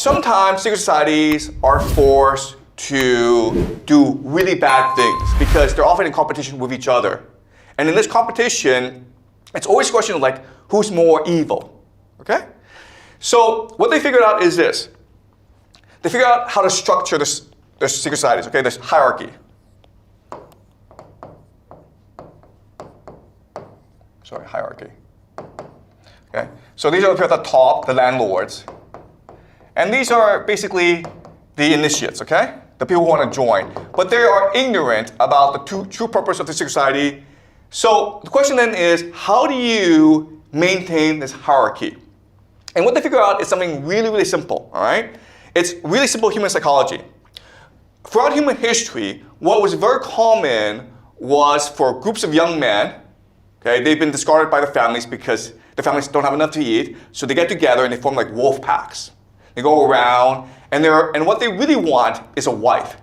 sometimes secret societies are forced to do really bad things because they're often in competition with each other. And in this competition, it's always a question of like, who's more evil, okay? So what they figured out is this. They figured out how to structure their secret societies, okay? This hierarchy. Sorry, hierarchy. Okay, so these are the people at the top, the landlords. And these are basically the initiates, okay? The people who want to join. But they are ignorant about the true purpose of the secret society. So the question then is, how do you maintain this hierarchy? And what they figure out is something really, really simple, all right? It's really simple human psychology. Throughout human history, what was very common was for groups of young men, okay, they've been discarded by their families because the families don't have enough to eat, so they get together and they form like wolf packs. They go around, and what they really want is a wife.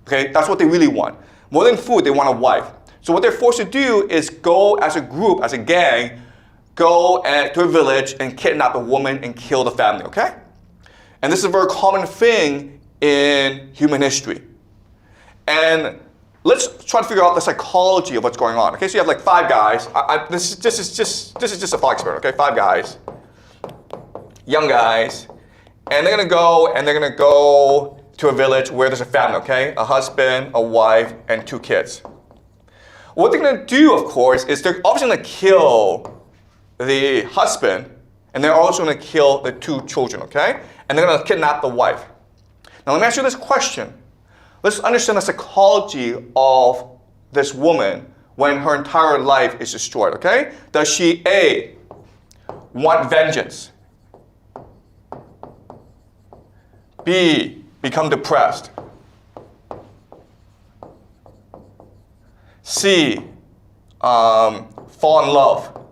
Okay, that's what they really want. More than food, they want a wife. So what they're forced to do is go as a group, as a gang, go to a village and kidnap a woman and kill the family, okay? And this is a very common thing in human history. And let's try to figure out the psychology of what's going on. Okay, so you have like 5 guys. This is just a thought experiment. Okay, 5 guys, young guys, and they're gonna go to a village where there's a family. Okay, a husband, a wife, and 2 kids. What they're gonna do, of course, is they're obviously gonna kill the husband, and they're also gonna kill the 2 children. Okay, and they're gonna kidnap the wife. Now let me ask you this question. Let's understand the psychology of this woman when her entire life is destroyed, okay? Does she, A, want vengeance? B, become depressed? C, fall in love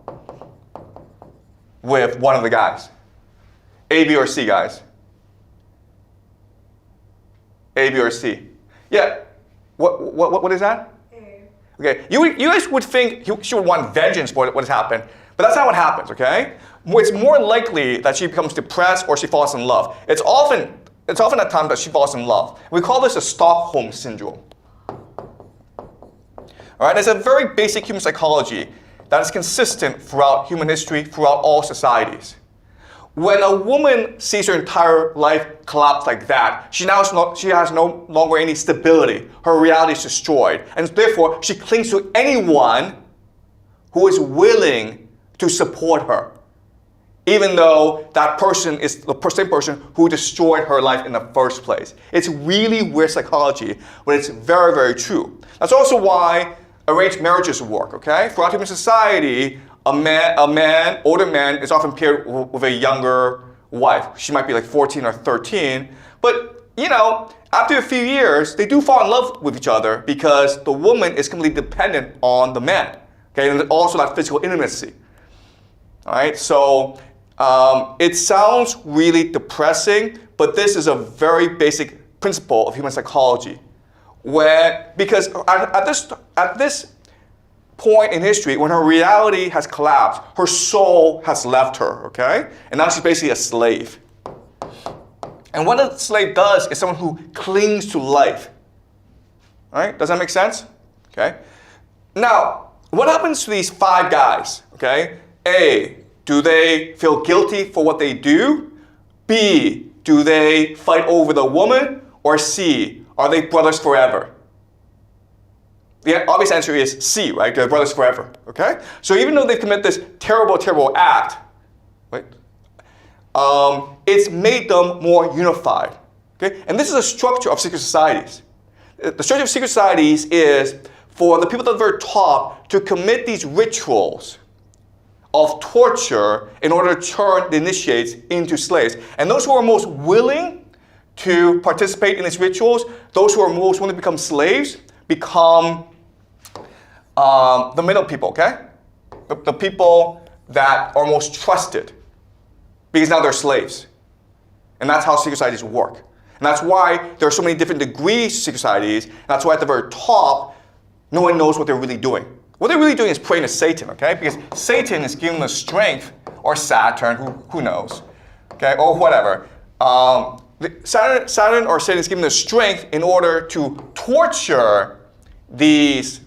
with one of the guys? A, B, or C, guys? A, B, or C? Yeah, what is that? A. Okay, you guys would think she would want vengeance for what has happened, but that's not what happens, okay? It's more likely that she becomes depressed or she falls in love. It's often at times that she falls in love. We call this a Stockholm syndrome. All right, it's a very basic human psychology that is consistent throughout human history, throughout all societies. When a woman sees her entire life collapse like that, she has no longer any stability. Her reality is destroyed. And therefore, she clings to anyone who is willing to support her, even though that person is the same person who destroyed her life in the first place. It's really weird psychology, but it's very, very true. That's also why arranged marriages work, okay? Throughout human society, older man is often paired with a younger wife. She might be like 14 or 13. But, you know, after a few years, they do fall in love with each other because the woman is completely dependent on the man. Okay, and also that physical intimacy. All right, so it sounds really depressing, but this is a very basic principle of human psychology. Because at this point in history, when her reality has collapsed, her soul has left her, okay? And now she's basically a slave. And what a slave does is someone who clings to life. All right, does that make sense? Okay. Now, what happens to these 5 guys, okay? A, do they feel guilty for what they do? B, do they fight over the woman? Or C, are they brothers forever? The obvious answer is C, right? They're brothers forever, okay? So even though they've committed this terrible, terrible act, right, it's made them more unified, okay? And this is a structure of secret societies. The structure of secret societies is for the people at the very top to commit these rituals of torture in order to turn the initiates into slaves. And those who are most willing to participate in these rituals, those who are most willing to become slaves, become the middle people, okay? The people that are most trusted, because now they're slaves. And that's how secret societies work. And that's why there are so many different degrees to secret societies, and that's why at the very top, no one knows what they're really doing. What they're really doing is praying to Satan, okay? Because Satan is giving them strength, or Saturn, who knows, okay? Or whatever. Saturn or Satan is given the strength in order to torture these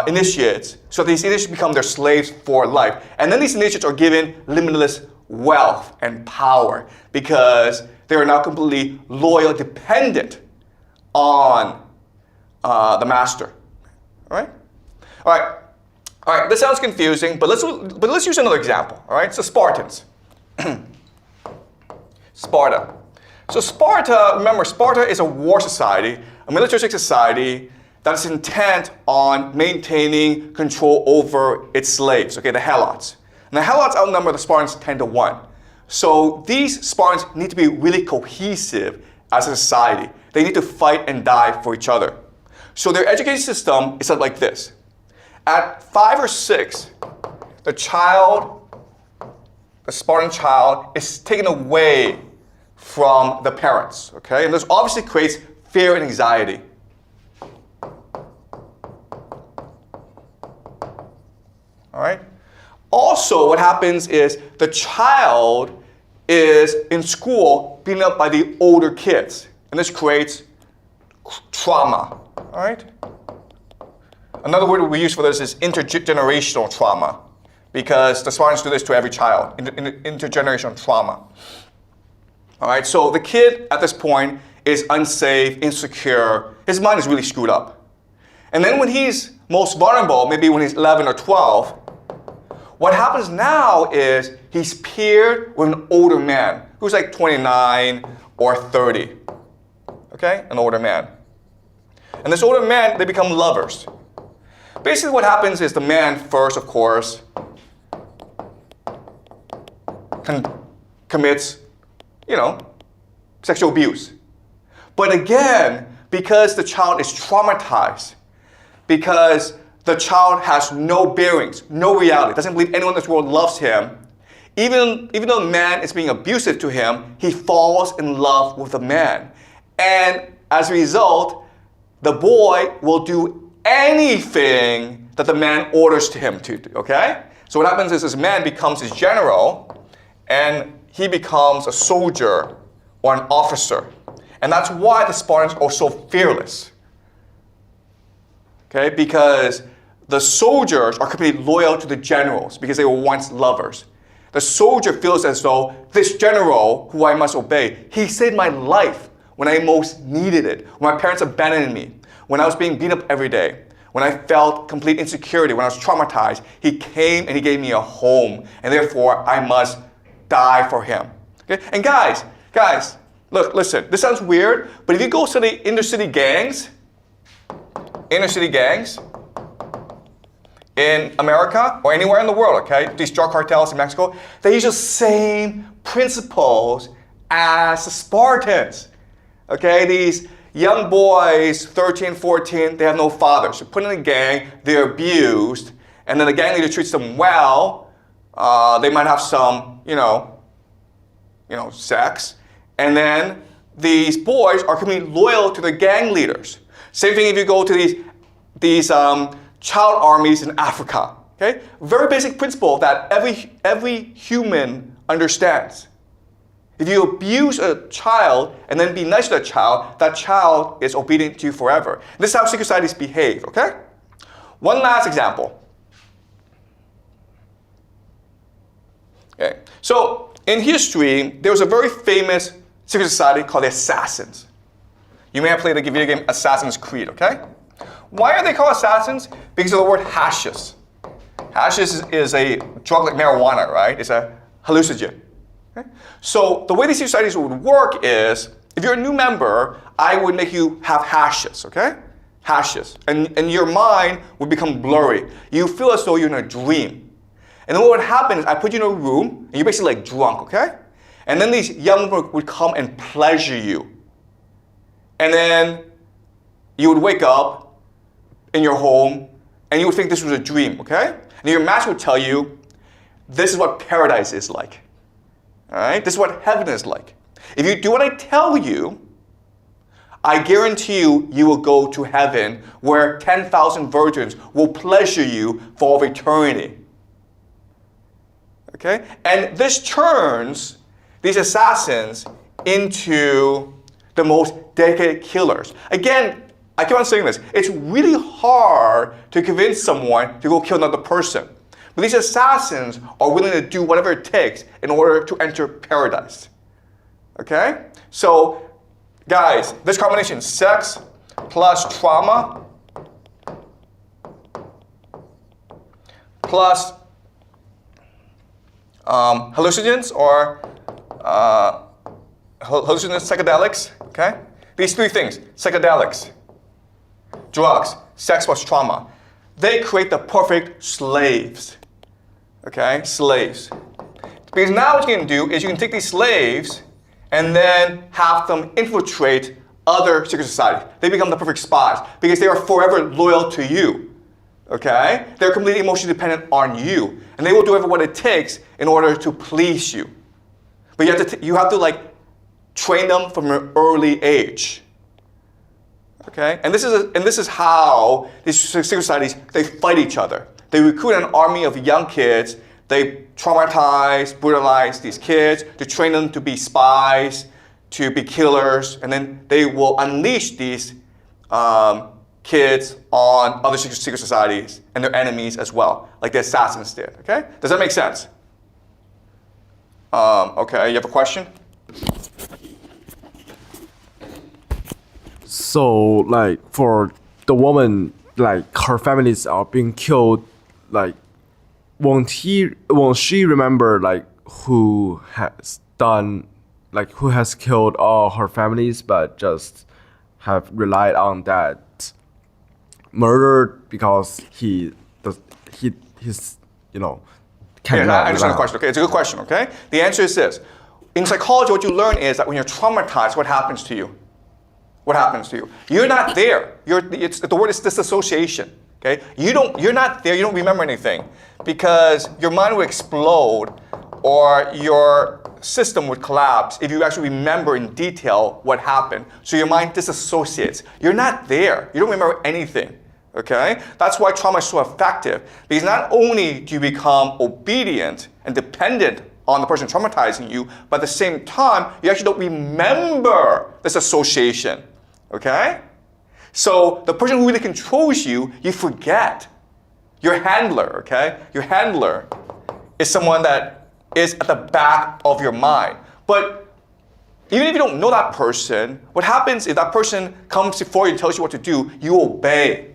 initiates, so these initiates become their slaves for life. And then these initiates are given limitless wealth and power because they are now completely loyal, dependent on the master. All right? All right, this sounds confusing, but let's use another example. All right, so Spartans. Sparta. So Sparta, remember, Sparta is a war society, a militaristic society that is intent on maintaining control over its slaves, okay, the Helots. And the Helots outnumber the Spartans 10-1. So these Spartans need to be really cohesive as a society. They need to fight and die for each other. So their education system is like this. At 5 or 6, the Spartan child is taken away from the parents, okay? And this obviously creates fear and anxiety. All right? Also, what happens is the child is in school beaten up by the older kids, and this creates trauma, all right? Another word we use for this is intergenerational trauma, because the Spartans do this to every child, intergenerational trauma. All right, so the kid at this point is unsafe, insecure, his mind is really screwed up. And then when he's most vulnerable, maybe when he's 11 or 12, what happens now is he's paired with an older man who's like 29 or 30, okay, an older man. And this older man, they become lovers. Basically what happens is the man first, of course, commits, sexual abuse. But again, because the child is traumatized, because the child has no bearings, no reality, doesn't believe anyone in this world loves him, even though the man is being abusive to him, he falls in love with the man. And as a result, the boy will do anything that the man orders him to do, okay? So what happens is this man becomes his general, and he becomes a soldier or an officer. And that's why the Spartans are so fearless, okay? Because the soldiers are completely loyal to the generals because they were once lovers. The soldier feels as though this general, who I must obey, he saved my life when I most needed it, when my parents abandoned me, when I was being beat up every day, when I felt complete insecurity, when I was traumatized. He came and he gave me a home, and therefore I must die for him. Okay? And guys, look, listen, this sounds weird, but if you go to the inner city gangs in America or anywhere in the world, okay, these drug cartels in Mexico, they use the same principles as the Spartans. Okay, these young boys, 13, 14, they have no fathers. They're put in a gang, they're abused, and then the gang leader treats them well. They might have some, sex, and then these boys are completely loyal to the gang leaders. Same thing if you go to these child armies in Africa. Okay, very basic principle that every human understands. If you abuse a child and then be nice to that child is obedient to you forever. This is how secret societies behave, okay? One last example. Okay, so in history, there was a very famous secret society called the Assassins. You may have played the video game Assassin's Creed, okay? Why are they called assassins? Because of the word hashish. Hashish is a drug like marijuana, right? It's a hallucinogen. Okay? So the way these societies would work is, if you're a new member, I would make you have hashes, okay? Hashes. And your mind would become blurry. You feel as though you're in a dream. And then what would happen is I put you in a room, and you're basically like drunk, okay? And then these young men would come and pleasure you. And then you would wake up in your home, and you would think this was a dream, okay? And your master would tell you, this is what paradise is like. All right? This is what heaven is like. If you do what I tell you, I guarantee you, you will go to heaven where 10,000 virgins will pleasure you for all of eternity. Okay? And this turns these assassins into the most dedicated killers. Again, I keep on saying this, it's really hard to convince someone to go kill another person. But these assassins are willing to do whatever it takes in order to enter paradise. Okay? So, guys, this combination, sex plus trauma plus hallucinogens or hallucinogens, psychedelics, okay? These three things, psychedelics, drugs, sex plus trauma, they create the perfect slaves, okay? Slaves. Because now what you can do is you can take these slaves and then have them infiltrate other secret societies. They become the perfect spies because they are forever loyal to you, okay? They're completely emotionally dependent on you, and they will do what it takes in order to please you. But you have to like train them from an early age, okay? And this is how these secret societies, they fight each other. They recruit an army of young kids. They traumatize, brutalize these kids to train them to be spies, to be killers, and then they will unleash these kids on other secret societies and their enemies as well, like the assassins did, okay? Does that make sense? Okay, you have a question? So, like, for the woman, like, her families are being killed, like, won't she remember, like, who has killed all her families, but just have relied on that murder because he's Yeah, I understand the question. Okay, it's a good question. Okay, the answer is this: in psychology, what you learn is that when you're traumatized, what happens to you? What happens to you? You're not there. The word is disassociation. Okay, you're not there. You don't remember anything because your mind would explode, or your system would collapse if you actually remember in detail what happened. So your mind disassociates. You're not there. You don't remember anything. Okay? That's why trauma is so effective. Because not only do you become obedient and dependent on the person traumatizing you, but at the same time, you actually don't remember this association. Okay? So the person who really controls you, you forget. Your handler, okay? Your handler is someone that is at the back of your mind. But even if you don't know that person, what happens if that person comes before you and tells you what to do, you obey.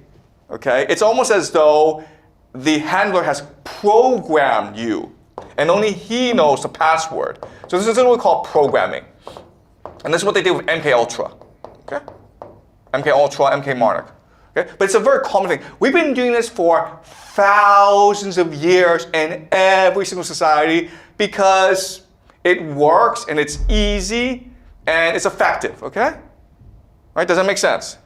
Okay? It's almost as though the handler has programmed you, and only he knows the password. So this is what we call programming. And this is what they did with MK Ultra. Okay? MK Ultra, MK Monarch. Okay? But it's a very common thing. We've been doing this for thousands of years in every single society because it works and it's easy and it's effective. Okay? Right? Does that make sense?